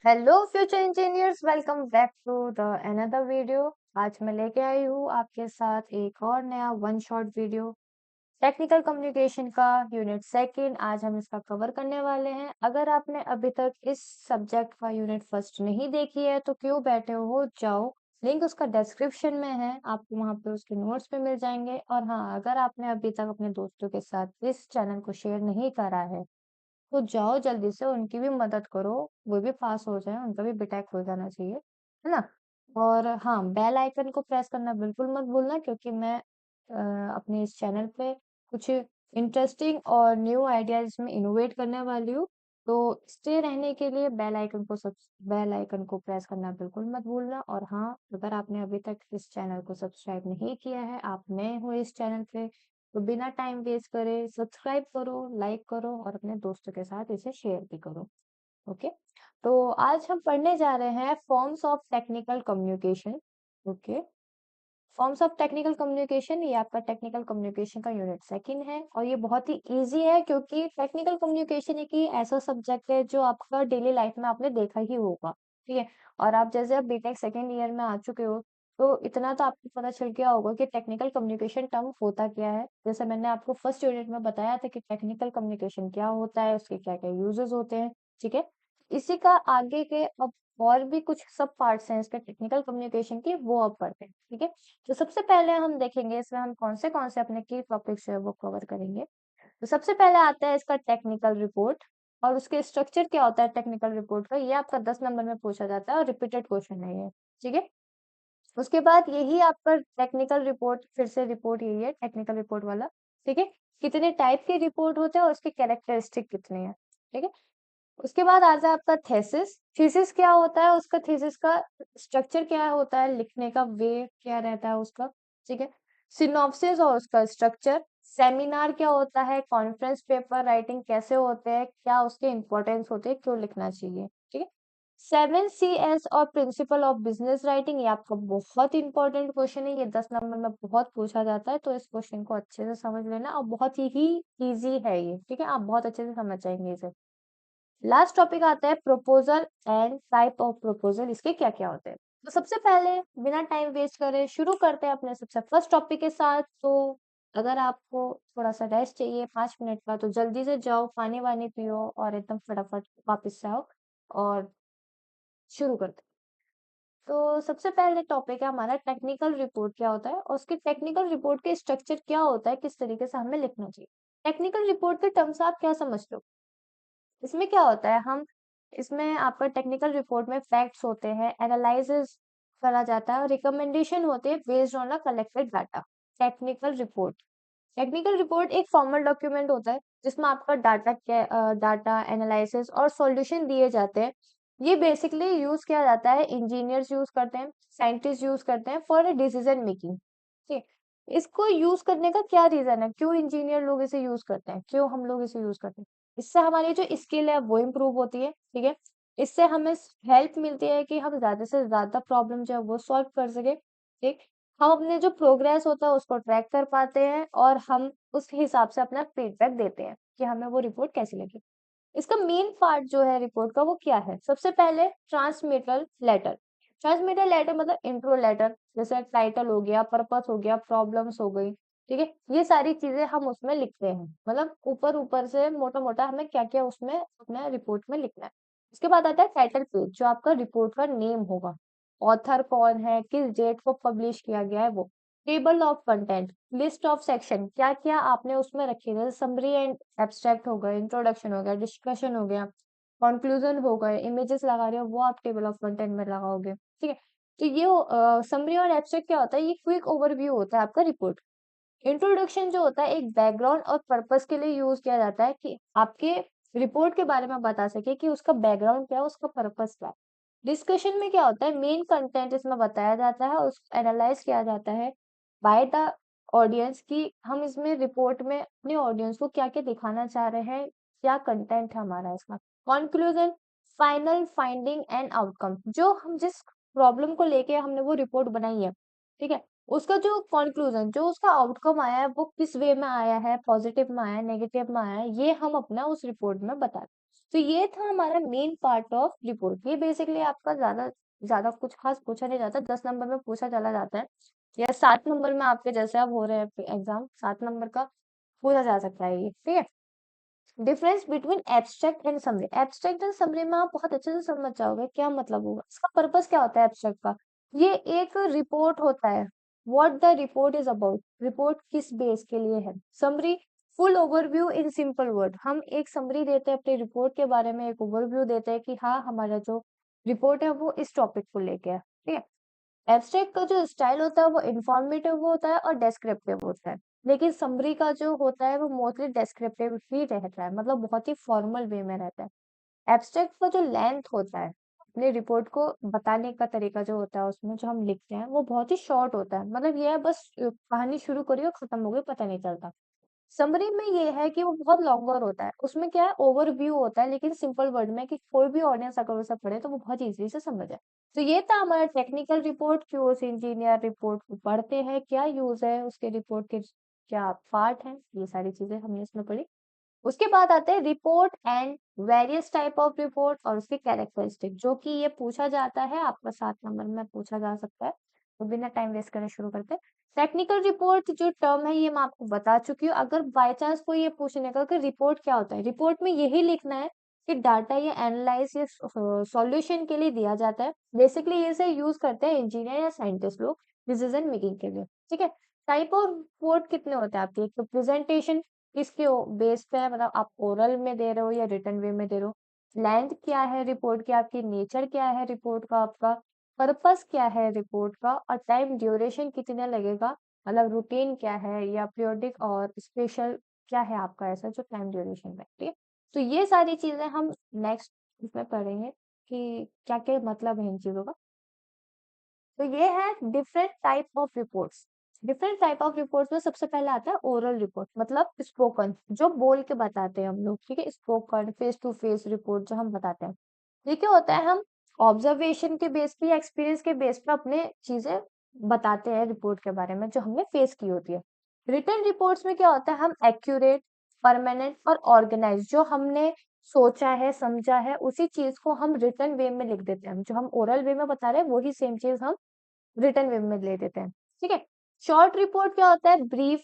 Hello future engineers, welcome back to the another video. आज मैं लेके आई हूँ आपके साथ एक और नया one shot video technical communication का यूनिट सेकंड। आज हम इसका कवर करने वाले हैं। अगर आपने अभी तक इस सब्जेक्ट का यूनिट फर्स्ट नहीं देखी है तो क्यों बैठे हो, जाओ, लिंक उसका डिस्क्रिप्शन में है, आपको वहां पे उसके नोट्स पे मिल जाएंगे। और हाँ, अगर आपने अभी तक अपने दोस्तों के साथ इस चैनल को शेयर नहीं करा है तो जाओ जल्दी से उनकी भी मदद करो, वो भी पास हो जाए, उनका भी बीटेक हो जाना चाहिए, है ना। और हाँ, बेल आइकन को प्रेस करना बिल्कुल मत भूलना, क्योंकि मैं अपने इस चैनल पे कुछ इंटरेस्टिंग और न्यू आइडियाज में इनोवेट करने वाली हूँ। तो स्टे रहने के लिए बेल आइकन को प्रेस करना बिल्कुल मत भूलना। और हाँ, अगर आपने अभी तक इस चैनल को सब्सक्राइब नहीं किया है, आप नए हो इस चैनल पे, तो बिना टाइम वेस्ट करे सब्सक्राइब करो, लाइक करो और अपने दोस्तों के साथ इसे शेयर भी करो। ओके, तो आज हम पढ़ने जा रहे हैं forms of technical communication. Okay, forms of technical communication, ये आपका टेक्निकल कम्युनिकेशन का यूनिट सेकंड है और ये बहुत ही इजी है, क्योंकि टेक्निकल कम्युनिकेशन एक ही ऐसा सब्जेक्ट है जो आपका डेली लाइफ में आपने देखा ही होगा। ठीक है, और आप जैसे अब बीटेक सेकेंड ईयर में आ चुके हो, तो इतना तो आपको पता चल गया होगा कि टेक्निकल कम्युनिकेशन टर्म होता क्या है। जैसे मैंने आपको फर्स्ट यूनिट में बताया था कि टेक्निकल कम्युनिकेशन क्या होता है, उसके क्या क्या यूजेस होते हैं। ठीक है, इसी का आगे के अब और भी कुछ सब पार्ट्स हैं इसके टेक्निकल कम्युनिकेशन की, वो अब पढ़ते हैं। ठीक है, तो सबसे पहले हम देखेंगे इसमें हम कौन से अपने की टॉपिक्स है वो कवर करेंगे। तो सबसे पहले आता है इसका टेक्निकल रिपोर्ट, और उसके स्ट्रक्चर क्या होता है टेक्निकल रिपोर्ट का, ये आपका 10 नंबर में पूछा जाता है और रिपीटेड क्वेश्चन है ये। ठीक है, उसके बाद यही आपका टेक्निकल रिपोर्ट, फिर से रिपोर्ट यही है टेक्निकल रिपोर्ट वाला। ठीक है, कितने टाइप के रिपोर्ट होते हैं और उसके कैरेक्टरिस्टिक कितने हैं। ठीक है, उसके बाद आता है आपका थेसिस। थीसिस क्या होता है, उसका थीसिस का स्ट्रक्चर क्या होता है, लिखने का वे क्या रहता है उसका। ठीक है, सिनॉप्सिस और उसका स्ट्रक्चर। सेमिनार क्या होता है, कॉन्फ्रेंस पेपर राइटिंग कैसे होते हैं, क्या उसके इंपॉर्टेंस होते हैं, क्यों लिखना चाहिए। ठीक है, 7CS और प्रिंसिपल ऑफ बिजनेस राइटिंग, ये आपका बहुत इंपॉर्टेंट क्वेश्चन है, ये 10 नंबर में बहुत पूछा जाता है, तो इस क्वेश्चन को अच्छे से समझ लेना और बहुत ही इजी है ये। ठीक है, आप बहुत अच्छे से समझ जाएंगे इसे। लास्ट टॉपिक आता है proposal and type of proposal, इसके क्या क्या होते हैं। तो सबसे पहले बिना टाइम वेस्ट करे शुरू करते हैं अपने सबसे फर्स्ट टॉपिक के साथ। तो अगर आपको थोड़ा सा रेस्ट चाहिए 5 मिनट का, तो जल्दी से जाओ, पानी वानी पियो और एकदम फटाफट वापस से आओ और शुरू करते हैं। तो सबसे पहले टॉपिक है हमारा टेक्निकल रिपोर्ट क्या होता है और उसके टेक्निकल रिपोर्ट के स्ट्रक्चर क्या होता है, किस तरीके से हमें लिखना चाहिए। टेक्निकल रिपोर्ट के टर्म्स आप क्या समझते हो, इसमें क्या होता है, हम इसमें आपका टेक्निकल रिपोर्ट में फैक्ट्स होते हैं, एनालिसिस करा जाता है और रिकमेंडेशन होते हैं based on the collected data. Technical report एक फॉर्मल डॉक्यूमेंट होता है जिसमें आपका डाटा एनालिसिस और सॉल्यूशन दिए जाते हैं। ये बेसिकली यूज किया जाता है, इंजीनियर्स यूज करते हैं, साइंटिस्ट यूज करते हैं फॉर डिसीजन मेकिंग। ठीक, इसको यूज करने का क्या रीजन है, क्यों इंजीनियर लोग इसे यूज करते हैं, क्यों हम लोग इसे यूज करते हैं। इससे हमारी जो स्किल है वो इम्प्रूव होती है। ठीक है, इससे हमें हेल्प मिलती है कि हम ज्यादा से ज्यादा प्रॉब्लम जो है वो सॉल्व कर सके। ठीक, हम अपने जो प्रोग्रेस होता है उसको ट्रैक कर पाते हैं और हम उस हिसाब से अपना फीडबैक देते हैं कि हमें वो रिपोर्ट कैसी लगी। इसका मेन पार्ट जो है रिपोर्ट का वो क्या है, सबसे पहले ट्रांसमिटल लेटर। ट्रांसमिटल लेटर मतलब इंट्रो लेटर, जैसे टाइटल हो गया, पर्पस हो गया, प्रॉब्लम्स हो गई। ठीक है, ये सारी चीजें हम उसमें लिखते हैं, मतलब ऊपर ऊपर से मोटा मोटा हमें क्या क्या उसमें अपने रिपोर्ट में लिखना है। उसके बाद आता है टाइटल पेज, जो आपका रिपोर्ट का नेम होगा, ऑथर कौन है, किस डेट को पब्लिश किया गया है वो। Table of content, list of section, क्या क्या आपने उसमें रखे, जैसे समरी एंड एब्स्ट्रैक्ट हो गए, इंट्रोडक्शन हो गया, डिस्कशन हो गया, कंक्लूजन हो गए, इमेजेस लगा रहे हो वो आप टेबल ऑफ कंटेंट में लगाओगे। ठीक है, तो ये समरी और एब्स्ट्रैक्ट क्या होता है, ये क्विक ओवरव्यू होता है आपका रिपोर्ट। इंट्रोडक्शन जो होता है एक बैकग्राउंड और पर्पस के लिए यूज किया जाता है कि आपके रिपोर्ट के बारे में बता सके कि उसका बैकग्राउंड क्या है, उसका पर्पस क्या है। डिस्कशन में क्या होता है, मेन कंटेंट इसमें बताया जाता है और उसको एनालाइज किया जाता है बाय द ऑडियंस, कि हम इसमें रिपोर्ट में अपने ऑडियंस को क्या क्या दिखाना चाह रहे हैं, क्या कंटेंट है हमारा इसका। Conclusion, final finding and outcome, जो हम जिस प्रॉब्लम को लेके हमने वो रिपोर्ट बनाई है, ठीक है, उसका जो कंक्लूजन, जो उसका आउटकम आया है, वो किस वे में आया है, पॉजिटिव में आया है, नेगेटिव में आया है, ये हम अपना उस रिपोर्ट में बताते हैं। तो ये था हमारा मेन पार्ट ऑफ रिपोर्ट। ये बेसिकली आपका ज्यादा ज्यादा कुछ खास पूछा नहीं जाता, 10 नंबर में पूछा चला जाता है, या 7 नंबर में आपके जैसे अब हो रहे हैं एग्जाम, 7 नंबर का पूछा जा सकता है ये, ठीक है। Difference between abstract and summary. Abstract and summary में आप बहुत अच्छे से समझ जाओगे क्या मतलब होगा, इसका पर्पस क्या होता है एब्स्ट्रैक्ट का। ये एक रिपोर्ट होता है, what the report is about, report किस बेस के लिए है। Summary, full overview in simple word, हम एक समरी देते हैं अपने रिपोर्ट के बारे में, एक ओवरव्यू देते हैं कि हाँ हमारा जो रिपोर्ट है वो इस टॉपिक को लेके है, ठीक है। एब्स्ट्रैक्ट का जो स्टाइल होता है वो इंफॉर्मेटिव होता है और डेस्क्रिप्टिव होता है, लेकिन समरी का जो होता है वो मोस्टली डेस्क्रिप्टिव ही रहता है, मतलब बहुत ही फॉर्मल वे में रहता है। एब्स्ट्रैक्ट का जो लेंथ होता है, अपने रिपोर्ट को बताने का तरीका जो होता है उसमें जो हम लिखते हैं वो बहुत ही शॉर्ट होता है, मतलब ये है बस कहानी शुरू करी और खत्म हो गई, पता नहीं चलता। समरी में ये है कि वो बहुत लॉन्गर होता है, उसमें क्या है ओवरव्यू होता है, लेकिन सिंपल वर्ड में कि कोई भी ऑडियंस अगर उसे पढ़े तो वो बहुत इजीली से समझ जाए। तो ये था हमारा टेक्निकल रिपोर्ट, क्यूओसी इंजीनियर रिपोर्ट को पढ़ते हैं, क्या यूज है उसके, रिपोर्ट के क्या पार्ट है, ये सारी चीजें हमने इसमें पढ़ी। उसके बाद आते हैं report and various type of report और उसके कैरेक्टरिस्टिक, जो कि ये पूछा जाता है आपका 7 नंबर में पूछा जा सकता है। तो बिना टाइम वेस्ट करे शुरू करते हैं। टेक्निकल रिपोर्ट जो टर्म है ये मैं आपको बता चुकी हूँ, अगर बाय चांस कोई ये पूछने का कि रिपोर्ट क्या होता है, रिपोर्ट में यही लिखना है कि डाटा ये एनालाइज या सॉल्यूशन के लिए दिया जाता है। बेसिकली ये से यूज करते हैं इंजीनियर या साइंटिस्ट लोग डिसीजन मेकिंग के लिए, ठीक है। टाइप ऑफ रिपोर्ट कितने होते हैं आपके, एक तो प्रेजेंटेशन, किसके बेस पे है, मतलब आप ओरल में दे रहे हो या रिटर्न वे में दे रहे हो। लेंथ क्या है रिपोर्ट की आपकी, नेचर क्या है रिपोर्ट का आपका, पर्पस क्या है रिपोर्ट का, और टाइम ड्यूरेशन कितना लगेगा, मतलब रूटीन क्या है या पीरियोडिक और स्पेशल क्या है आपका ऐसा जो टाइम ड्यूरेशन है, ठीक है। तो ये सारी चीजें हम नेक्स्ट इसमें पढ़ेंगे कि क्या क्या मतलब है इन चीजों का। तो ये है different type of reports. Different type of reports में सबसे पहले आता है ओरल रिपोर्ट, मतलब स्पोकन, जो बोल के बताते हैं हम लोग, ठीक है। Spoken face to face report जो हम बताते हैं, ये क्या होता है, हम ऑब्जर्वेशन के बेस पे या एक्सपीरियंस के बेस पे अपने चीजें बताते हैं रिपोर्ट के बारे में जो हमने फेस की होती है। रिटर्न रिपोर्ट्स में क्या होता है, हम एक्यूरेट, परमानेंट और ऑर्गेनाइज, जो हमने सोचा है समझा है उसी चीज को हम रिटर्न वे में लिख देते हैं, जो हम ओरल वे में बता रहे हैं वही सेम चीज हम रिटर्न वे में ले देते हैं, ठीक है। शॉर्ट रिपोर्ट क्या होता है, ब्रीफ,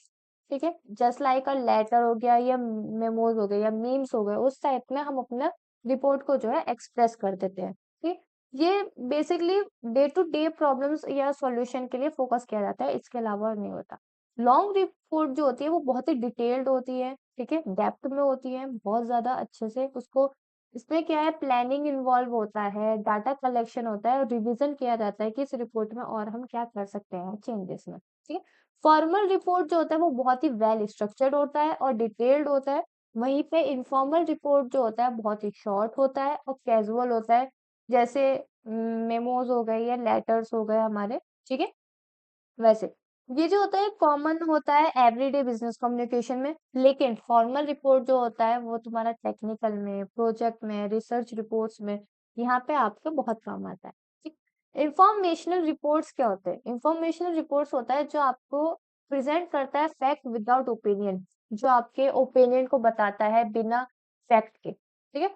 ठीक है, जस्ट लाइक अ लेटर हो गया या मेमोज हो गए या मीम्स हो गए, उस टाइप में हम अपना रिपोर्ट को जो है एक्सप्रेस कर देते हैं, ठीक। ये basically day to day problems या सॉल्यूशन के लिए फोकस किया जाता है, इसके अलावा नहीं होता। लॉन्ग रिपोर्ट जो होती है वो बहुत ही डिटेल्ड होती है, ठीक है, डेप्थ में होती है, बहुत ज्यादा अच्छे से उसको, इसमें क्या है प्लानिंग इन्वॉल्व होता है, डाटा कलेक्शन होता है और रिवीजन किया जाता है कि इस रिपोर्ट में और हम क्या कर सकते हैं चेंजेस में, ठीक है। फॉर्मल रिपोर्ट जो होता है वो बहुत ही वेल स्ट्रक्चर्ड होता है और डिटेल्ड होता है। वहीं पे इनफॉर्मल रिपोर्ट जो होता है बहुत ही शॉर्ट होता है और कैजुअल होता है, जैसे मेमोज हो गए या लेटर्स हो गए हमारे, ठीक है। वैसे ये जो होता है कॉमन होता है एवरीडे बिजनेस कम्युनिकेशन में, लेकिन फॉर्मल रिपोर्ट जो होता है वो तुम्हारा टेक्निकल में, प्रोजेक्ट में, रिसर्च रिपोर्ट्स में, यहाँ पे आपके बहुत काम आता है, ठीक। इंफॉर्मेशनल रिपोर्ट्स क्या होते हैं, इंफॉर्मेशनल रिपोर्ट्स होता है जो आपको प्रेजेंट करता है फैक्ट विदाउट ओपिनियन, जो आपके ओपिनियन को बताता है बिना फैक्ट के, ठीक है।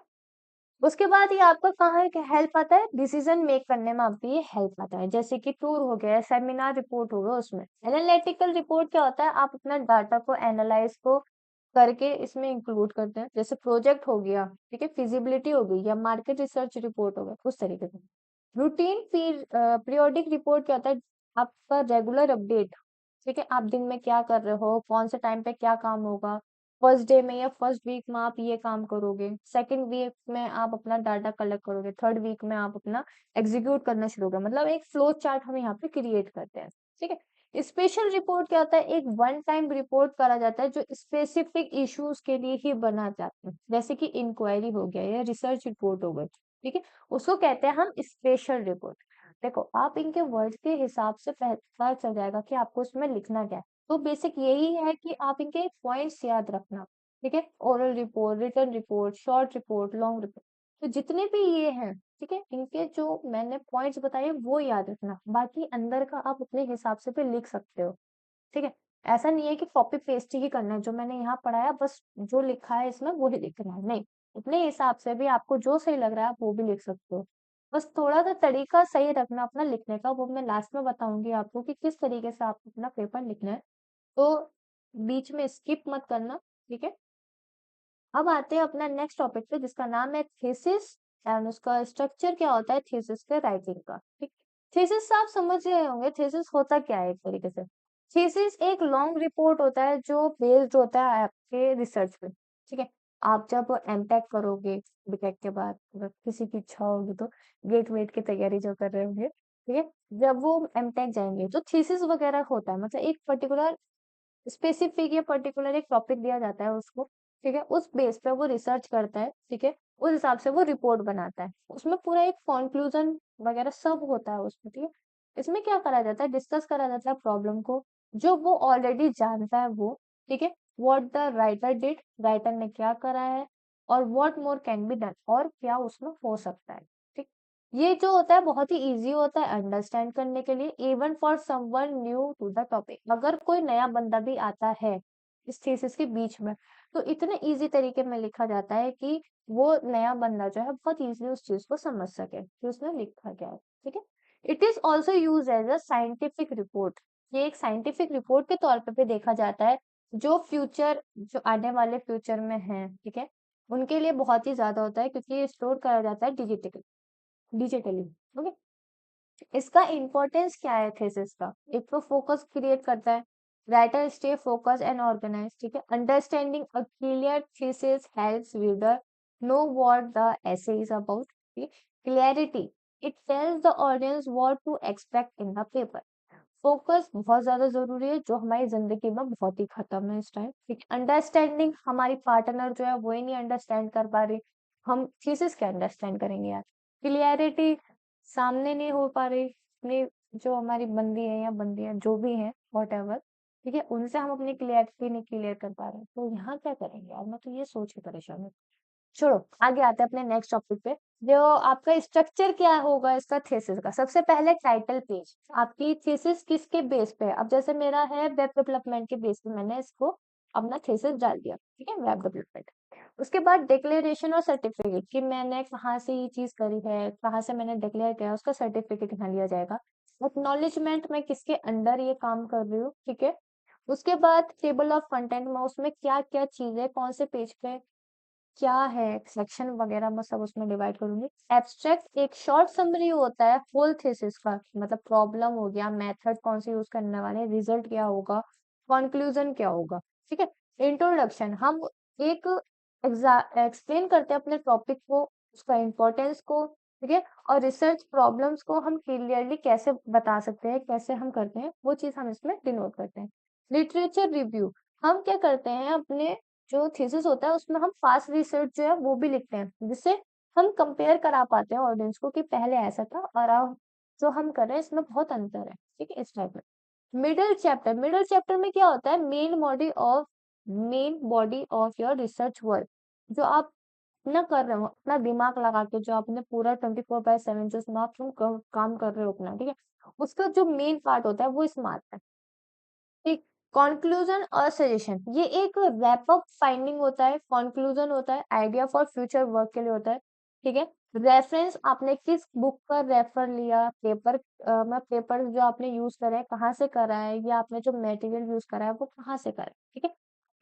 उसके बाद ये आपका कहाँ हेल्प आता है, डिसीजन मेक करने में आपकी ये हेल्प आता है, जैसे कि टूर हो गया, सेमिनार रिपोर्ट हो गया, उसमें एनालिटिकल रिपोर्ट क्या होता है, आप अपना डाटा को एनालाइज को करके इसमें इंक्लूड करते हैं, जैसे प्रोजेक्ट हो गया, ठीक है, फिजिबिलिटी हो गई या मार्केट रिसर्च रिपोर्ट हो गया, उस तरीके से। रूटीन फिर पीरियोडिक रिपोर्ट क्या होता है, आपका रेगुलर अपडेट, ठीक है, आप दिन में क्या कर रहे हो, कौन से टाइम पे क्या काम होगा, फर्स्ट डे में या फर्स्ट वीक में आप ये काम करोगे, सेकंड वीक में आप अपना डाटा कलेक्ट करोगे, थर्ड वीक में आप अपना एग्जीक्यूट करना शुरू करोगे, मतलब एक फ्लो चार्ट हम यहाँ पे क्रिएट करते हैं, ठीक है। स्पेशल रिपोर्ट क्या होता है, एक वन टाइम रिपोर्ट करा जाता है जो स्पेसिफिक इश्यूज के लिए ही बना जाता है, जैसे कि इंक्वायरी हो गया या रिसर्च रिपोर्ट हो गई, ठीक है, उसको कहते हैं हम स्पेशल रिपोर्ट। देखो आप इनके वर्ड के हिसाब से पता चल जाएगा कि आपको इसमें लिखना क्या है। तो बेसिक यही है कि आप इनके पॉइंट्स याद रखना, ठीक है। Oral report, return report, short report, long report. तो जितने भी ये हैं, ठीक है, इनके जो मैंने पॉइंट्स बताए वो याद रखना, बाकी अंदर का आप अपने हिसाब से भी लिख सकते हो, ठीक है। ऐसा नहीं है कि कॉपी पेस्ट ही करना है, जो मैंने यहाँ पढ़ाया बस जो लिखा है इसमें वो ही लिखना है, नहीं, अपने हिसाब से भी आपको जो सही लग रहा है आप वो भी लिख सकते हो। बस थोड़ा सा तरीका सही रखना अपना लिखने का, वो मैं लास्ट में बताऊंगी आपको कि किस तरीके से आपको अपना पेपर लिखना है, तो बीच में स्किप मत करना, ठीक है। अब आते हैं अपना नेक्स्ट टॉपिक पे जिसका नाम है थीसिस, एंड उसका स्ट्रक्चर क्या होता है थीसिस के राइटिंग का, ठीक। थीसिस आप समझ गए होंगे, थीसिस होता क्या है एक तरीके से। थीसिस एक लॉन्ग रिपोर्ट होता है जो बेस्ड होता है आपके रिसर्च पे, ठीक है। आप जब एमटेक करोगे, बीटेक के बाद अगर किसी की इच्छा होगी तो गेट वेट की तैयारी जो कर रहे होंगे, ठीक है, जब वो एमटेक जाएंगे तो थीसिस वगैरह होता है, मतलब एक पर्टिकुलर स्पेसिफिक या पर्टिकुलर एक टॉपिक दिया जाता है उसको, ठीक है, उस बेस पे वो रिसर्च करता है, ठीक है, उस हिसाब से वो रिपोर्ट बनाता है, उसमें पूरा एक कंक्लूजन वगैरह सब होता है उसमें, ठीक है। इसमें क्या करा जाता है, डिस्कस करा जाता है प्रॉब्लम को जो वो ऑलरेडी जानता है वो, ठीक है, what the writer did, writer ने क्या करा है, और what more can be done, और क्या उसमें हो सकता है, ठीक। ये जो होता है बहुत ही इजी होता है अंडरस्टैंड करने के लिए, even for someone new to the topic, अगर कोई नया बंदा भी आता है इस थीसिस के बीच में, तो इतने इजी तरीके में लिखा जाता है कि वो नया बंदा जो है बहुत इजीली उस चीज को समझ सके कि उसमें लिखा क्या है, ठीक है। It is also use as a scientific report, ये एक साइंटिफिक रिपोर्ट के तौर पे भी देखा जाता है, जो फ्यूचर, जो आने वाले फ्यूचर में है, ठीक है, उनके लिए बहुत ही ज्यादा होता है क्योंकि ये स्टोर करा जाता है डिजिटली, ओके। इसका इम्पोर्टेंस क्या है थीसिस का, एक तो फोकस क्रिएट करता है, writer stay focus and organise, ठीक है, understanding a clear thesis helps reader know what the essay is about, ठीक है, clarity, it tells the audience what to expect in the paper. Focus बहुत ज्यादा जरूरी है जो हमारी जिंदगी में बहुत ही खत्म है इस टाइम, ठीक है। अंडरस्टैंडिंग, हमारी पार्टनर जो है वो ही नहीं अंडरस्टैंड कर पा रही, हम थीसिस क्या अंडरस्टैंड करेंगे यार। क्लियरिटी, सामने नहीं हो पा रही अपनी, जो हमारी बंदी है या बंदी है जो भी है वॉट एवर, ठीक है, उनसे हम अपनी क्लियरिटी नहीं क्लियर कर पा रहे, तो यहाँ क्या करेंगे यार, मैं तो ये सोच के परेशान हूँ। छोड़ो, आगे आते हैं अपने नेक्स्ट टॉपिक पे। जो आपका स्ट्रक्चर क्या होगा इसका थीसिस का, सबसे पहले टाइटल पेज, आपकी थीसिस किसके बेस पे है, अब जैसे मेरा है वेब डेवलपमेंट के बेस पे मैंने इसको अपना थीसिस डाल दिया, ठीक है, वेब डेवलपमेंट। उसके बाद डिक्लेरेशन और सर्टिफिकेट कि मैंने कहाँ से ये चीज करी है, कहाँ से मैंने डिक्लेयर किया, उसका सर्टिफिकेट यहाँ लिया जाएगा। एक्नॉलेजमेंट, मैं किसके अंडर ये काम कर रही हूँ, ठीक है। उसके बाद टेबल ऑफ कंटेंट में उसमें क्या क्या चीजें कौन से पेज पे क्या है, सेक्शन वगैरह मैं सब उसमें डिवाइड करूंगी। एब्स्ट्रैक्ट एक शॉर्ट समरी होता है फुल थीसिस का, मतलब प्रॉब्लम हो गया, मेथड कौन से यूज करने वाले, रिजल्ट क्या होगा, कंक्लूजन क्या होगा, ठीक है। इंट्रोडक्शन, हम एक एक्सप्लेन करते हैं अपने टॉपिक को, उसका इम्पोर्टेंस को, ठीक है, और रिसर्च प्रॉब्लम्स को हम क्लियरली कैसे बता सकते हैं, कैसे हम करते हैं, वो चीज हम इसमें डिनोट करते हैं। लिटरेचर रिव्यू, हम क्या करते हैं अपने जो थीसिस होता है उसमें हम पास्ट रिसर्च जो है वो भी लिखते हैं, जिससे हम कंपेयर करा पाते हैं ऑडियंस को कि पहले ऐसा था और अब जो हम कर रहे हैं इसमें बहुत अंतर है, ठीक है, इस टाइप में। मिडिल चैप्टर, मिडिल चैप्टर में क्या होता है, main body of your research work, जो आप अपना कर रहे हो, अपना दिमाग लगा के जो आपने पूरा 24/7 जो उसमें आप तुम काम कर रहे हो अपना, ठीक है, उसका जो मेन पार्ट होता है वो इसमें आता है। एक कंक्लूजन और सजेशन, ये एक रैप अप फाइंडिंग होता है, कंक्लूजन होता है, आइडिया फॉर फ्यूचर वर्क के लिए होता है, ठीक है। रेफरेंस, आपने किस बुक का रेफर लिया, पेपर में पेपर जो आपने यूज करा है कहाँ से करा है, या आपने जो मटेरियल यूज करा है वो कहाँ से करा है, ठीक है।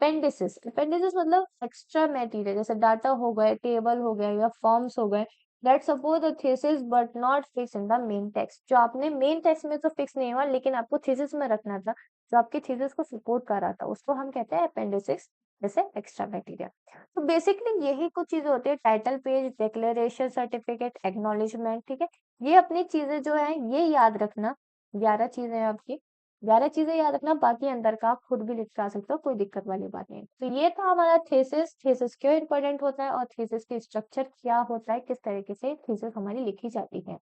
अपेंडिसेस, अपेंडिसेस मतलब एक्स्ट्रा मटेरियल, जैसे डाटा हो गए, टेबल हो गए या फॉर्म्स हो गए, that suppose the thesis but not fix in the main text, जो आपने मेन टेक्स्ट में तो फिक्स नहीं हुआ लेकिन आपको थीसिस में रखना था, जो आपकी थीसिस को सपोर्ट कर रहा था, उसको हम कहते हैं अपेंडिसेस, जैसे एक्स्ट्रा मटेरियल। तो बेसिकली यही कुछ चीजें होती है, title page, declaration, certificate, acknowledgement, ठीक है। ये अपनी चीजें जो है ये याद रखना, 11 चीजें हैं आपकी, 11 चीजें याद रखना, बाकी अंदर का आप खुद भी लिख के आ सकते हो, कोई दिक्कत वाली बात नहीं। तो ये था हमारा थीसिस, थीसिस क्यों इंपॉर्टेंट होता है और थीसिस की स्ट्रक्चर क्या होता है, किस तरीके से थीसिस हमारी लिखी जाती है,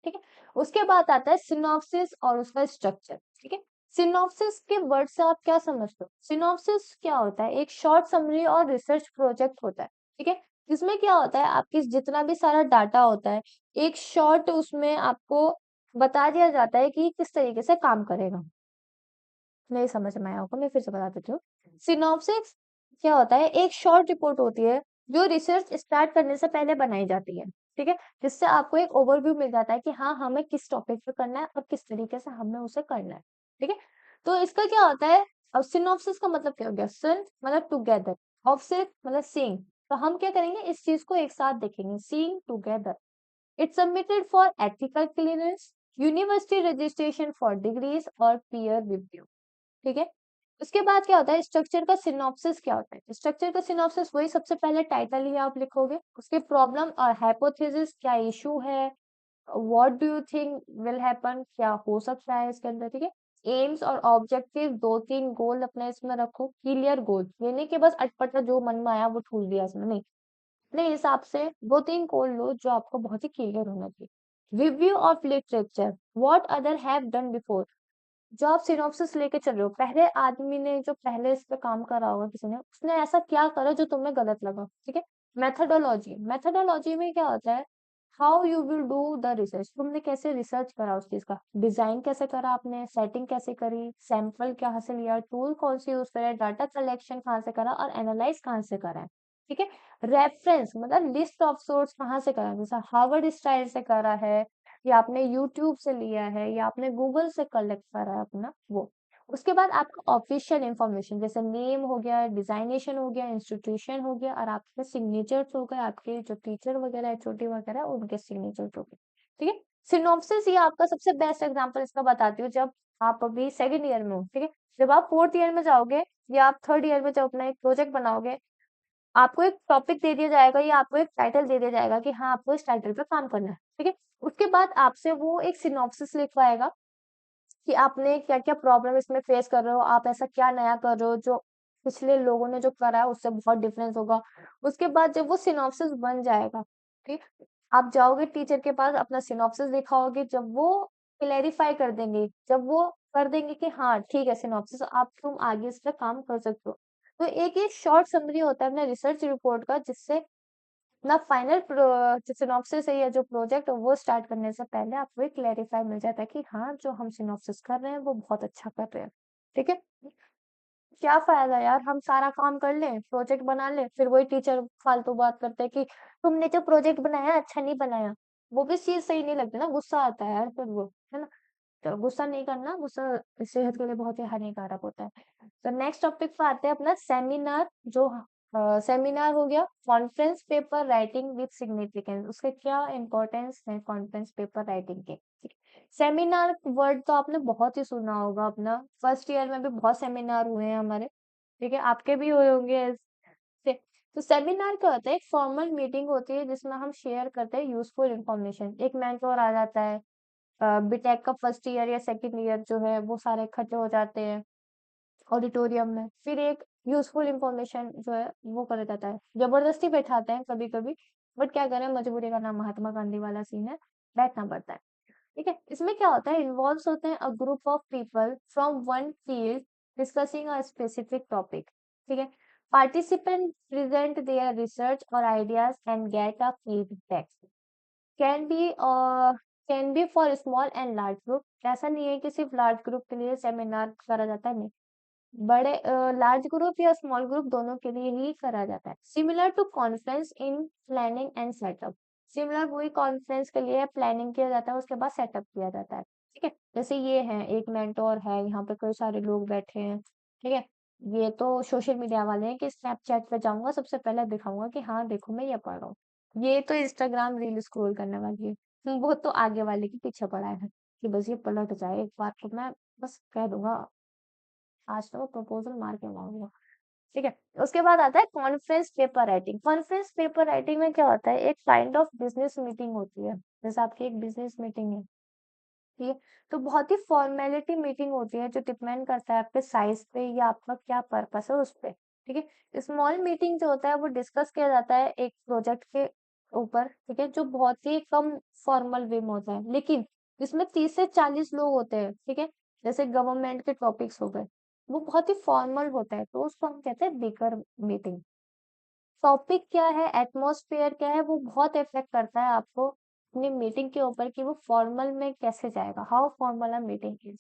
ठीक है। उसके बाद आता है सिनॉप्सिस और उसका स्ट्रक्चर, ठीक है। सिनॉप्सिस के वर्ड से आप क्या समझते हो, सिनॉप्सिस क्या होता है, एक शॉर्ट समरी और रिसर्च प्रोजेक्ट होता है, ठीक है। इसमें क्या होता है, आपकी जितना भी सारा डाटा होता है, एक शॉर्ट उसमें आपको बता दिया जाता है कि किस तरीके से काम करेगा। नहीं समझ में आया होगा, मैं फिर से बता देती हूँ। सिनॉप्सिस क्या होता है, एक शॉर्ट रिपोर्ट होती है जो रिसर्च स्टार्ट करने से पहले बनाई जाती है, ठीक है? जिससे आपको एक ओवरव्यू मिल जाता है कि हाँ, हमें किस टॉपिक पे करना है और किस तरीके से हमें उसे करना है, ठीक है? तो इसका क्या होता है, अब सिनॉप्सिस का मतलब क्या हो गया, सिन मतलब टुगेदर, ऑप्सिस मतलब सीइंग। तो हम क्या करेंगे, इस चीज को एक साथ देखेंगे, seeing together. It's submitted for ethical clearance, university registration for degrees और पीयर रिव्यू, ठीक है? उसके बाद क्या होता है, स्ट्रक्चर का सिनॉप्सिस क्या होता है, स्ट्रक्चर का सिनॉप्सिस वही सबसे पहले टाइटल ही आप लिखोगे, उसके प्रॉब्लम और हाइपोथेसिस, क्या इशू है, what do you think will happen, क्या हो सकता है इसके अंदर, ठीक है? एम्स और ऑब्जेक्टिव, दो तीन गोल अपने इसमें रखो, क्लियर गोल, ये नहीं कि बस अटपटा जो मन में आया वो ठूल दिया इसमें, नहीं। अपने हिसाब से दो तीन गोल लो जो आपको बहुत ही क्लियर होना चाहिए। Review of literature, what other have done before, जो आप सिनॉप्सिस लेके चल रहे हो, पहले आदमी ने जो पहले इस पे काम करा होगा किसी ने, उसने ऐसा क्या करा जो तुम्हें गलत लगा, ठीक है? मेथोडोलॉजी, मेथोडोलॉजी में क्या होता है, how you will do the research, तुमने कैसे रिसर्च करा उस चीज का, डिजाइन कैसे करा आपने, सेटिंग कैसे करी, सैंपल कहाँ से लिया, टूल कौन सी यूज करा, डाटा कलेक्शन कहाँ से करा और एनालाइज कहाँ से करा है, ठीक है? रेफरेंस मतलब लिस्ट ऑफ सोर्स कहाँ से करा, जैसा हार्वर्ड स्टाइल से करा है, या आपने यूट्यूब से लिया है, या आपने गूगल से कलेक्ट करा है अपना वो। उसके बाद आपका ऑफिशियल इंफॉर्मेशन, जैसे नेम हो गया, डिजाइनेशन हो गया, इंस्टीट्यूशन हो गया, और आपके सिग्नेचर्स हो गए, आपके जो टीचर वगैरह है, छोटी वगैरह, उनके सिग्नेचर्स हो गए, ठीक है? सिनॉप्सिस ये आपका सबसे बेस्ट एग्जांपल इसका बताती हूँ, जब आप अभी सेकंड ईयर में हो, ठीक है? जब आप फोर्थ ईयर में जाओगे या आप थर्ड ईयर में जब अपना एक प्रोजेक्ट बनाओगे, आपको एक टॉपिक दे दिया जाएगा या आपको एक टाइटल दे दिया जाएगा कि हाँ, आपको इस टाइटल पे काम करना है, ठीक है? उसके बाद आपसे वो एक सिनॉप्सिस लिखवाएगा कि आपने क्या-क्या प्रॉब्लम इसमें फेस कर रहे हो, आप ऐसा क्या नया कर रहे हो जो पिछले लोगों ने जो करा है उससे बहुत डिफरेंस होगा। उसके बाद जब वो सिनॉप्सिस बन जाएगा, ठीक? आप जाओगे टीचर के पास, अपना सिनॉप्सिस दिखाओगे, जब वो क्लेरिफाई कर देंगे, जब वो कर देंगे कि हाँ, ठीक है सिनॉप्सिस, आप तुम आगे इस पे काम कर सकते हो। तो एक ये शॉर्ट समरी होता है अपने रिसर्च रिपोर्ट का, जिससे ना फाइनल जो सिनॉप्सिस है या जो प्रोजेक्ट है वो स्टार्ट करने से पहले आपको एक क्लेरिफाई मिल जाता है कि हाँ, जो हम सिनॉप्सिस कर रहे हैं वो बहुत अच्छा कर रहे हैं, ठीक है? क्या फायदा यार, हम सारा काम कर लें, प्रोजेक्ट बना लें, फिर वही टीचर फालतू बात करते हैं कि तुमने जो प्रोजेक्ट बनाया अच्छा नहीं बनाया। वो भी चीज सही नहीं लगती ना, गुस्सा आता है यार फिर वो, है ना? तो गुस्सा नहीं करना, गुस्सा सेहत के लिए बहुत ही हानिकारक होता है। तो नेक्स्ट टॉपिक पे आते हैं अपना सेमिनार, जो सेमिनार हो गया conference paper writing with significance, उसके क्या इंपॉर्टेंस है कॉन्फ्रेंस पेपर राइटिंग के, ठीक है? सेमिनार वर्ड तो आपने बहुत ही सुना होगा, अपना फर्स्ट ईयर में भी बहुत सेमिनार हुए हैं हमारे, ठीक है? आपके भी हुए होंगे ऐसे। तो सेमिनार क्या होता है, एक फॉर्मल मीटिंग होती है जिसमें हम शेयर करते हैं यूजफुल इंफॉर्मेशन, एक मेंटोर आ जाता है, बीटेक का फर्स्ट ईयर या सेकंड ईयर जो है वो सारे इकट्ठे हो जाते हैं ऑडिटोरियम में, फिर एक यूजफुल इंफॉर्मेशन जो है वो करा जाता है, जबरदस्ती बैठाते हैं कभी कभी, बट क्या करें, मजबूरी का नाम महात्मा गांधी वाला सीन है, बैठना पड़ता है, ठीक है? इसमें क्या होता है, इन्वॉल्व होते हैं a group of people from one field discussing a specific topic, ठीक है? पार्टिसिपेंट प्रेजेंट देयर रिसर्च और ideas and get a feedback, can be can be for small and large group, ऐसा नहीं है कि सिर्फ लार्ज ग्रुप के लिए सेमिनार करा जाता है, नहीं, बड़े लार्ज ग्रुप या स्मॉल ग्रुप दोनों के लिए ही करा जाता है। Similar to conference in planning and setup, similar वही कॉन्फ्रेंस के लिए प्लानिंग किया जाता है, उसके बाद सेटअप किया जाता है, ठीक है? जैसे ये है, एक मेंटोर है, यहाँ पे कई सारे लोग बैठे हैं, ठीक है? ये तो सोशल मीडिया वाले हैं कि स्नैपचैट पे जाऊंगा, सबसे पहले दिखाऊंगा कि हाँ देखो मैं ये पढ़ रहा हूँ, ये तो इंस्टाग्राम रील स्क्रॉल करने वाली है, वो तो आगे वाले के पीछे पड़ा है कि बस ये पलट जाए एक बार, तो मैं बस कह दूंगा आज तो मैं प्रपोजल मार के मांगूंगा, ठीक है? उसके बाद आता है conference paper writing, conference paper writing में क्या होता है, एक काइंड ऑफ बिजनेस मीटिंग होती है, जैसे आपकी एक बिजनेस मीटिंग है, ठीक है? तो बहुत ही फॉर्मेलिटी मीटिंग होती है जो डिपेंड करता है आपके साइज पे या आपका क्या पर्पस है उस पे, ठीक है? स्मॉल मीटिंग जो होता है वो डिस्कस किया जाता है एक प्रोजेक्ट के ऊपर, ठीक है, जो बहुत ही कम फॉर्मल वे में होता है, लेकिन इसमें 30 से 40 लोग होते हैं, ठीक है? जैसे गवर्नमेंट के टॉपिक्स हो गए, वो बहुत ही फॉर्मल होता है, तो उसको हम कहते हैं बिगर मीटिंग, टॉपिक क्या है, एटमॉस्फेयर क्या है, वो बहुत इफेक्ट करता है आपको अपनी मीटिंग के ऊपर कि वो फॉर्मल में कैसे जाएगा, how formal a meeting is.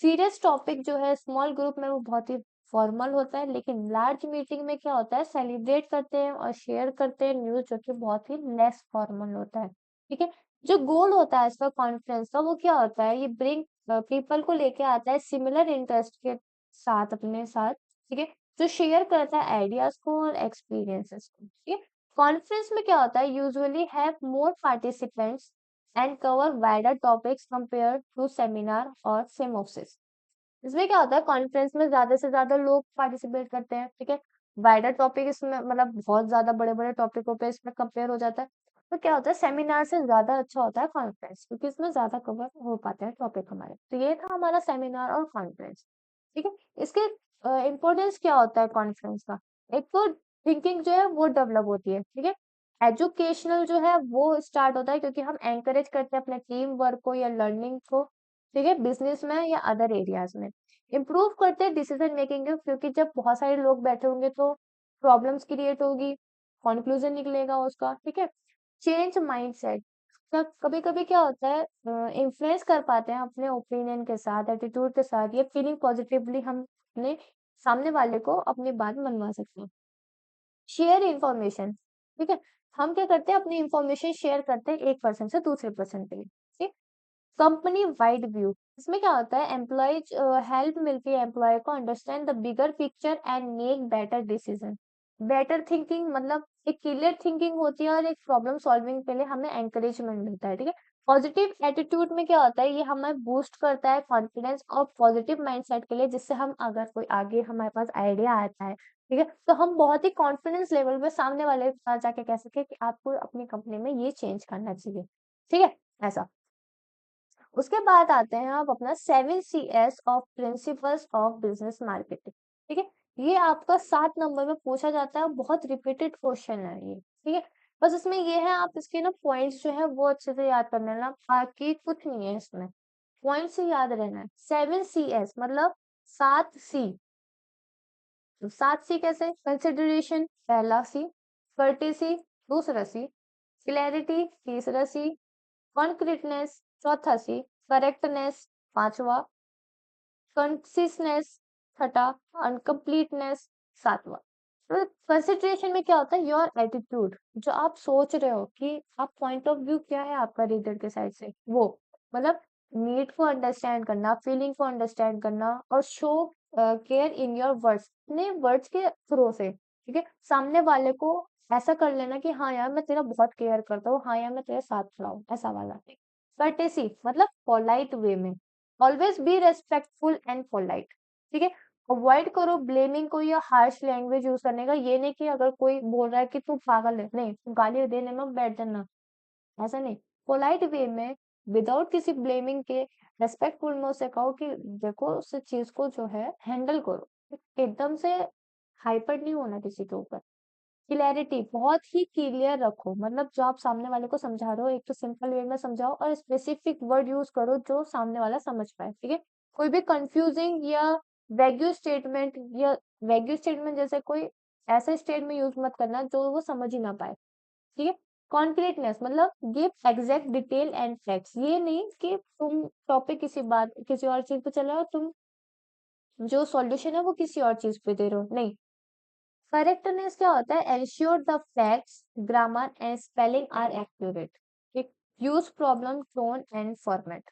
Serious topic जो है स्मॉल ग्रुप में वो बहुत ही फॉर्मल होता है, लेकिन लार्ज मीटिंग में क्या होता है, सेलिब्रेट करते हैं और शेयर करते हैं न्यूज, जो कि बहुत ही लेस फॉर्मल होता है। ठीक है। जो गोल होता है इसका कॉन्फ्रेंस का, वो क्या होता है, ये ब्रिंग पीपल को लेके आता है सिमिलर इंटरेस्ट के साथ अपने साथ। ठीक है। जो शेयर करता है आइडियाज को और एक्सपीरियंसेस को। ठीक है। कॉन्फ्रेंस में क्या होता है, usually have more participants and cover wider topics compare to seminar और सिमोसिस। इसमें क्या होता है, कॉन्फ्रेंस में ज्यादा से ज्यादा लोग पार्टिसिपेट करते हैं। ठीक है। वाइडर टॉपिक इसमें मतलब बहुत ज्यादा बड़े बड़े टॉपिकों पे इसमें कंपेयर हो जाता है। तो क्या होता है, सेमिनार से ज्यादा अच्छा होता है कॉन्फ्रेंस, क्योंकि इसमें ज्यादा कवर हो पाते हैं टॉपिक हमारे। तो ये था हमारा सेमिनार और कॉन्फ्रेंस। ठीक है। इसके इम्पोर्टेंस क्या होता है कॉन्फ्रेंस का, एक तो थिंकिंग जो है वो डेवलप होती है। ठीक है। एजुकेशनल जो है वो स्टार्ट होता है, क्योंकि हम एंकरेज करते हैं अपने टीम वर्क को या लर्निंग को। ठीक है, बिजनेस में या अदर एरियाज में। इम्प्रूव करते हैं डिसीजन मेकिंग को, क्योंकि जब बहुत सारे लोग बैठे होंगे तो प्रॉब्लम्स क्रिएट होगी, कंक्लूजन निकलेगा उसका। ठीक है। चेंज माइंडसेट, कभी कभी क्या होता है, इन्फ्लुएंस कर पाते हैं अपने ओपिनियन के साथ, एटीट्यूड के साथ, या फीलिंग पॉजिटिवली हम अपने सामने वाले को अपनी बात मनवा सकते हैं। Share information. ठीक है। हम क्या करते हैं, अपनी इंफॉर्मेशन शेयर करते हैं एक पर्सन से दूसरे पर्सन पे। ठीक। कंपनी वाइड व्यू, इसमें क्या होता है, एम्प्लॉयज हेल्प मिलती है एम्प्लॉय को understand the bigger picture and make better decision. Better thinking मतलब एक क्लियर थिंकिंग होती है, और एक प्रॉब्लम सॉल्विंग के लिए हमें एंकरेजमेंट मिलता है। ठीक है। पॉजिटिव एटीट्यूड में क्या होता है, ये हमें बूस्ट करता है कॉन्फिडेंस और पॉजिटिव माइंडसेट के लिए, जिससे हम अगर कोई आगे हमारे पास आइडिया आता है, ठीक है, तो हम बहुत ही कॉन्फिडेंस लेवल में सामने वाले के पास जाके कह सके कि आपको अपनी कंपनी में ये चेंज करना चाहिए। ठीक है। ऐसा। उसके बाद आते हैं आप अपना 7 CS of principles of business marketing. ठीक है। ये आपका 7 नंबर में पूछा जाता है, बहुत रिपीटेड क्वेश्चन है ये। ठीक है। बस इसमें ये है, आप इसके ना पॉइंट्स जो है वो अच्छे से याद कर लेना, बाकी कुछ नहीं है इसमें, पॉइंट से याद रहना है। 7 CS मतलब 7 C। तो 7 C कैसे, कंसिडरेशन पहला सी, कर्टेसी दूसरा सी, क्लैरिटी तीसरा सी, कॉन्क्रीटनेस चौथा सी, करेक्टनेस पांचवा, कंसिस्टनेस छठा, अनकम्प्लीटनेस सातवां। तो कंसिडरेशन में क्या होता है, योर एटीट्यूड, जो आप सोच रहे हो कि आप पॉइंट ऑफ व्यू क्या है आपका रीडर के साइड से, वो मतलब नीड को अंडरस्टैंड करना, फीलिंग को अंडरस्टैंड करना, और show care in your words, अपने वर्ड्स के थ्रू से। ठीक है। सामने वाले को ऐसा कर लेना कि हाँ यार मैं तेरा बहुत केयर करता हूँ, हाँ यार मैं तेरे साथ खड़ा हूँ, ऐसा वाला। कर्टेसी मतलब पोलाइट वे में, always be respectful and polite. ठीक है। अवॉइड करो ब्लेमिंग को या हार्श लैंग्वेज यूज करने का, ये नहीं कि अगर कोई बोल रहा है कि तू पागल है, नहीं तू गाली देने में बैठ जाना, ऐसा नहीं। पोलाइट वे में विदाउट किसी ब्लेमिंग के रेस्पेक्टफुल में उसे कहो कि देखो उस चीज को जो है हैंडल करो, एकदम से हाइपर नहीं होना किसी के ऊपर। क्लैरिटी बहुत ही क्लियर रखो, मतलब जो आप सामने वाले को समझा रहे हो, एक तो सिंपल वे में समझाओ और स्पेसिफिक वर्ड यूज करो जो सामने वाला समझ पाए। ठीक है। कोई भी कंफ्यूजिंग या वैग्यू स्टेटमेंट, या वैग्यू स्टेटमेंट जैसे कोई ऐसे स्टेटमेंट यूज मत करना जो वो समझ ही ना पाए। ठीक है। कॉन्क्रीटनेस मतलब give exact detail and facts, ये नहीं कि तुम टॉपिक किसी बात किसी और चीज पे चल रहे हो, तुम जो सॉल्यूशन है वो किसी और चीज पे दे रहे हो, नहीं। करेक्टनेस क्या होता है, ensure the facts grammar and spelling are accurate, use problem tone and format.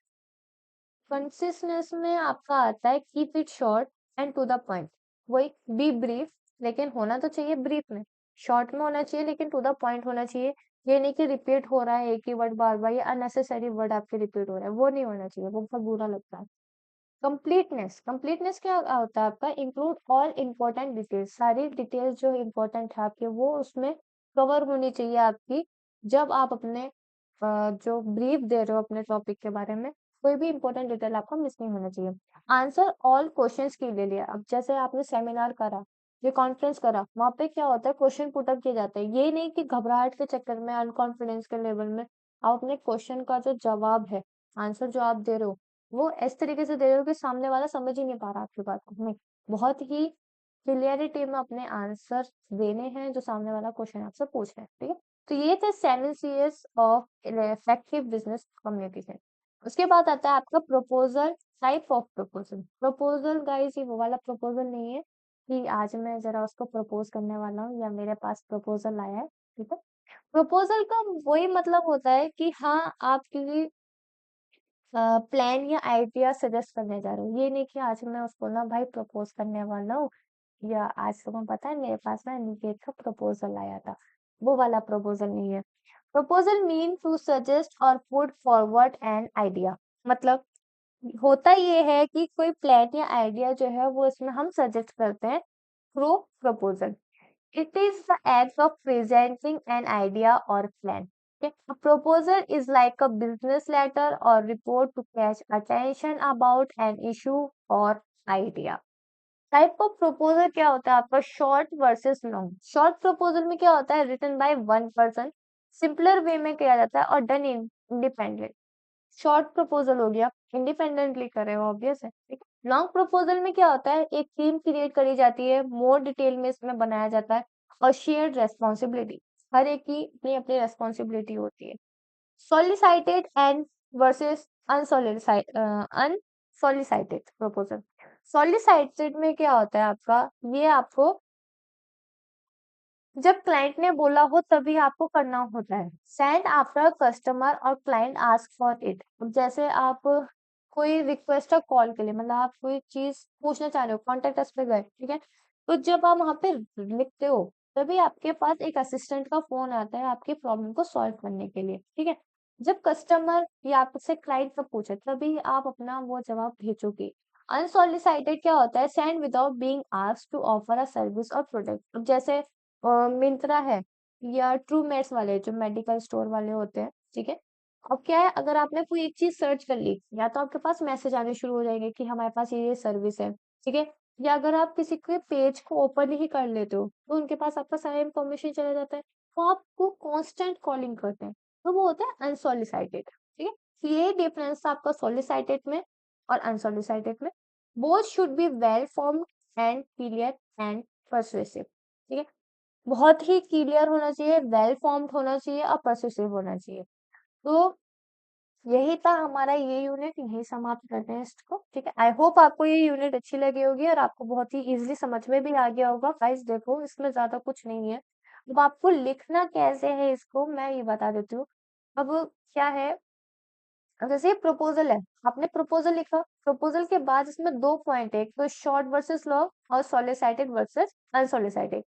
Consistence में आपका आता है keep it short and to the point, वही बी ब्रीफ, लेकिन होना तो चाहिए ब्रीफ में, शॉर्ट में होना चाहिए लेकिन टू द पॉइंट होना चाहिए। ये नहीं कि रिपीट हो रहा है एक ही वर्ड बार बार, या अननेसेसरी वर्ड आपके रिपीट हो रहा है, वो नहीं होना चाहिए, वो बहुत बुरा लगता है। कंप्लीटनेस, कंप्लीटनेस क्या होता है आपका, इंक्लूड ऑल इम्पोर्टेंट डिटेल्स, सारी डिटेल्स जो इम्पोर्टेंट है आपके वो उसमें कवर होनी चाहिए आपकी, जब आप अपने जो ब्रीफ दे रहे हो अपने टॉपिक के बारे में, कोई भी इंपॉर्टेंट डिटेल आपका मिस नहीं होना चाहिए। आंसर ऑल क्वेश्चंस के लिए, अब जैसे आपने सेमिनार करा, ये कॉन्फ्रेंस करा, वहां पे क्या होता है, क्वेश्चन पुटअप किए जाते हैं, ये नहीं कि घबराहट के चक्कर में अनकॉन्फिडेंस के लेवल में आप अपने क्वेश्चन का जो जवाब है, आंसर जो आप दे रहे हो, वो इस तरीके से दे रहे हो कि सामने वाला समझ ही नहीं पा रहा आपकी बात को, नहीं, बहुत ही क्लियरिटी में अपने आंसर देने हैं जो सामने वाला क्वेश्चन आपसे पूछ रहा है, ठीक है। तो ये थे 7 Cs of effective business communication. उसके बाद आता है आपका proposal, type of proposal. Proposal guys ये वो वाला प्रपोजल नहीं है कि आज मैं जरा उसको प्रपोज करने वाला हूँ या मेरे पास प्रपोजल आया है, ठीक है। प्रपोजल का वही मतलब होता है कि हाँ आप किसी प्लान या आइडिया सजेस्ट करने जा रहे हो। ये नहीं कि आज मैं उसको ना भाई प्रपोज करने वाला हूँ या आज तुम्हें पता है मेरे पास ना निकेत का प्रपोजल आया था, वो वाला प्रपोजल नहीं है। प्रपोजल मीन टू सजेस्ट और पुट फॉरवर्ड एन आइडिया। मतलब होता ये है कि कोई प्लान या आइडिया जो है वो इसमें हम सजेस्ट करते हैं through proposal. It is the act of presenting an idea or plan. Okay? A proposal is like a business letter or report to catch attention about an issue और idea. Type of proposal क्या होता है आपका? Short versus long. Short proposal में क्या होता है? Written by one person, simpler way में किया जाता है और डन इंडिपेंडेंट। शॉर्ट प्रपोजल हो गया, इंडिपेंडेंटली करे हो, ऑब्वियस है, ठीक है। लॉन्ग प्रपोजल में क्या होता है? एक टीम क्रिएट करी जाती है, मोर डिटेल में इसमें बनाया जाता है और शेयर्ड रेस्पॉन्सिबिलिटी, हर एक की अपनी अपनी रेस्पॉन्सिबिलिटी होती है। Solicited and versus unsolicited proposal. Solicited में क्या होता है आपका? ये आपको जब क्लाइंट ने बोला हो तभी आपको करना होता है। सेंड आफ्टर कस्टमर और क्लाइंट आस्क फॉर इट। जैसे आप कोई रिक्वेस्ट है कॉल के लिए, मतलब आप कोई चीज पूछना चाह रहे हो, कॉन्टेक्ट अस पे गए, ठीक है। तो जब आप वहां पे लिखते हो तभी आपके पास एक असिस्टेंट का फोन आता है आपकी प्रॉब्लम को सॉल्व करने के लिए, ठीक है। जब कस्टमर या आपसे क्लाइंट का पूछे तभी आप अपना वो जवाब भेजोगे। अनसॉलिसिटेड क्या होता है? Send without being asked to offer a service और प्रोडक्ट। जैसे मिंत्रा है या ट्रू मेट्स वाले जो मेडिकल स्टोर वाले होते हैं, ठीक है। अब क्या है, अगर आपने कोई एक चीज सर्च कर ली या तो आपके पास मैसेज आने शुरू हो जाएंगे कि हमारे पास ये सर्विस है, ठीक है। या अगर आप किसी के पेज को ओपन ही कर लेते हो तो उनके पास आपका सारा इंफॉर्मेशन चला जाता है, तो आपको कांस्टेंट कॉलिंग करते हैं, तो वो होता है अनसॉलिसिटेड, ठीक है। तो ये डिफरेंस था आपका सॉलिसिटेड में और अनसॉलिसिटेड में। Both should be well formed and clear and persuasive, ठीक है। बहुत ही क्लियर होना चाहिए, वेल फॉर्म्ड होना चाहिए और परsuasive होना चाहिए। तो यही था हमारा ये यूनिट, यही समाप्त करते हैं इसको, ठीक है। आई होप आपको ये यूनिट अच्छी लगी होगी और आपको बहुत ही इजीली समझ में भी आ गया होगा। गाइस देखो इसमें ज्यादा कुछ नहीं है। अब आपको लिखना कैसे है इसको मैं ये बता देती हूँ। अब क्या है, अब जैसे प्रपोजल है, आपने प्रपोजल लिखा, प्रपोजल के बाद इसमें दो पॉइंट है, एक तो शॉर्ट वर्सेस लॉन्ग और सॉलिसिटेड वर्सेस अनसॉलिसिटेड।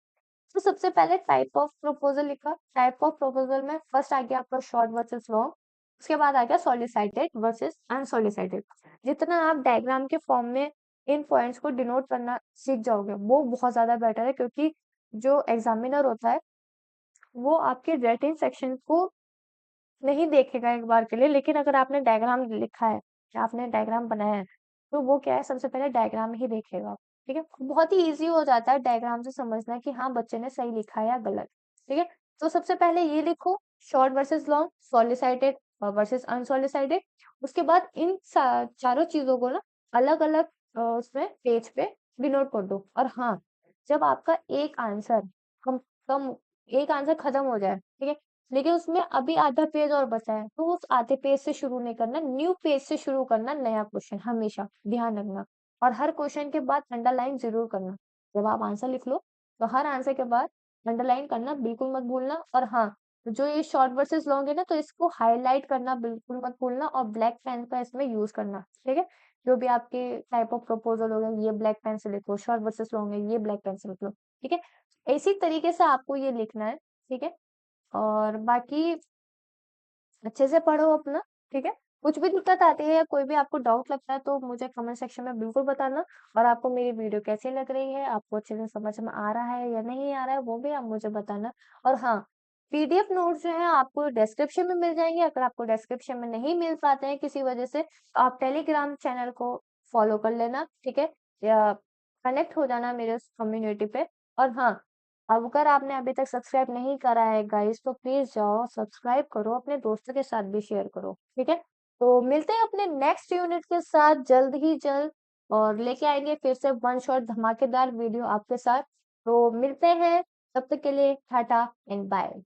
तो सबसे पहले टाइप ऑफ प्रपोजल लिखा। टाइप ऑफ प्रपोजल में फर्स्ट आ गया आपका शॉर्ट वर्सेस लॉन्ग, उसके बाद आ गया सॉलिसिटेड वर्सेस अनसॉलिसिटेड। जितना आप डायग्राम के फॉर्म में इन पॉइंट्स को डिनोट करना सीख जाओगे वो बहुत ज्यादा बेटर है, क्योंकि जो एग्जामिनर होता है वो आपके रेटिंग सेक्शन को नहीं देखेगा एक बार के लिए, लेकिन अगर आपने डायग्राम लिखा है या आपने डायग्राम बनाया है तो वो क्या है, सबसे पहले डायग्राम ही देखेगा, ठीक है। बहुत ही इजी हो जाता है डायग्राम से समझना कि हाँ बच्चे ने सही लिखा है या गलत, ठीक है। तो सबसे पहले ये लिखो, short versus long, solicited versus unsolicited. उसके बाद इन चारों चीजों को ना अलग अलग उसमें पेज पे डिनोट कर दो। और हाँ, जब आपका एक आंसर कम कम एक आंसर खत्म हो जाए, ठीक है, लेकिन उसमें अभी आधा पेज और बचा है, तो उस आधे पेज से शुरू नहीं करना, न्यू पेज से शुरू करना नया क्वेश्चन, हमेशा ध्यान रखना। और हर क्वेश्चन के बाद अंडरलाइन जरूर करना। जब आप आंसर लिख लो तो हर आंसर के बाद अंडरलाइन करना बिल्कुल मत भूलना। और हाँ, जो ये शॉर्ट वर्सेस लॉन्ग है ना, तो इसको हाईलाइट करना बिल्कुल मत भूलना और ब्लैक पेन का इसमें यूज करना, ठीक है। जो भी आपके टाइप ऑफ प्रपोजल हो गए ये ब्लैक पेन से लिखो, शॉर्ट वर्सेस लॉन्ग है ये ब्लैक पेन से लिख लो, ठीक है। इसी तरीके से आपको ये लिखना है, ठीक है। और बाकी अच्छे से पढ़ो अपना, ठीक है। कुछ भी दिक्कत आती है या कोई भी आपको डाउट लगता है तो मुझे कमेंट सेक्शन में बिल्कुल बताना। और आपको मेरी वीडियो कैसी लग रही है, आपको अच्छे से समझ में आ रहा है या नहीं आ रहा है वो भी आप मुझे बताना। और हाँ, पीडीएफ नोट्स जो है आपको डिस्क्रिप्शन में मिल जाएंगे। अगर आपको डिस्क्रिप्शन में नहीं मिल पाते हैं किसी वजह से तो आप टेलीग्राम चैनल को फॉलो कर लेना, ठीक है, या कनेक्ट हो जाना मेरे उस कम्युनिटी पे। और हाँ, अब अगर आपने अभी तक सब्सक्राइब नहीं करा है गाइस तो प्लीज जाओ सब्सक्राइब करो, अपने दोस्तों के साथ भी शेयर करो, ठीक है। तो मिलते हैं अपने नेक्स्ट यूनिट के साथ जल्द ही जल्द। और लेके आएंगे फिर से वन शॉट धमाकेदार वीडियो आपके साथ। तो मिलते हैं, तब तक के लिए टाटा एंड बाय।